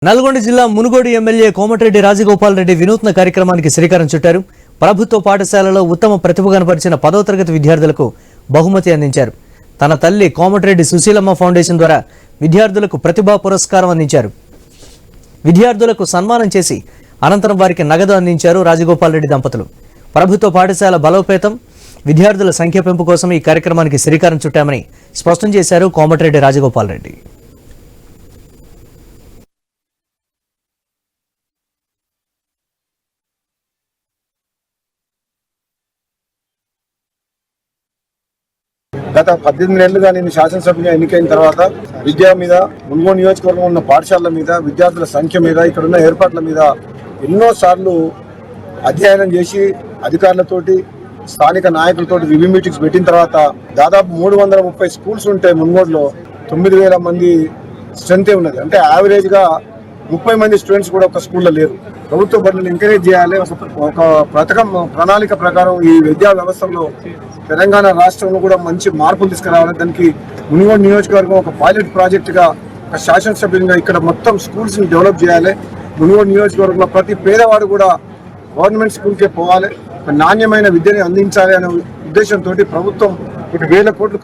నల్గొండ జిల్లా మునుగోడు ఎమ్మెల్యే కోమటిరెడ్డి రాజగోపాల్ రెడ్డి వినూత్న కార్యక్రమానికి శ్రీకారం చుట్టారు. ప్రభుత్వ పాఠశాలలో ఉత్తమ ప్రతిభ కనపరిచిన 10వ తరగతి విద్యార్థులకు బహుమతి అందించారు. తన తల్లి కోమటిరెడ్డి సుశీలమ్మ ఫౌండేషన్ ద్వారా విద్యార్థులకు ప్రతిభా పురస్కారం అందించారు. విద్యార్థులకు సన్మానం చేసి అనంతరం వారికి నగదు అందించారు రాజగోపాల్ రెడ్డి దంపతులు. ప్రభుత్వ పాఠశాల బలోపేతం, విద్యార్థుల సంఖ్య పెంపు కోసం ఈ కార్యక్రమానికి శ్రీకారం చుట్టామని స్పష్టం చేశారు కోమటిరెడ్డి రాజగోపాల్ రెడ్డి. గత 18 ఏళ్లుగా నేను శాసనసభ్యుగా ఎన్నికైన తర్వాత విద్య మీద, మున్గోడు నియోజకవర్గం ఉన్న పాఠశాలల మీద, విద్యార్థుల సంఖ్య మీద, ఇక్కడున్న ఏర్పాట్ల మీద ఎన్నోసార్లు అధ్యయనం చేసి అధికారులతోటి, స్థానిక నాయకులతోటి రివ్యూ మీటింగ్స్ పెట్టిన తర్వాత దాదాపు 330 స్కూల్స్ ఉంటాయి. మున్గోడులో 9,000 మంది స్ట్రెంతే ఉన్నది. అంటే యావరేజ్గా 30 మంది స్టూడెంట్స్ కూడా ఒక స్కూల్లో లేరు. ప్రభుత్వ బడులను ఎంకరేజ్ చేయాలి. ఒక ప్రణాళిక ప్రకారం ఈ విద్యా వ్యవస్థలో తెలంగాణ రాష్ట్రంలో కూడా మంచి మార్పులు తీసుకురావాలి. దానికి మునుగోడు నియోజకవర్గం ఒక పైలట్ ప్రాజెక్టుగా, ఒక శాసనసభ్యులుగా ఇక్కడ మొత్తం స్కూల్స్ని డెవలప్ చేయాలి. మునుగోడు నియోజకవర్గంలో ప్రతి పేదవాడు కూడా గవర్నమెంట్ స్కూల్కే పోవాలి, నాణ్యమైన విద్యని అందించాలి అనే ఉద్దేశంతో ప్రభుత్వం 1,000 కోట్లు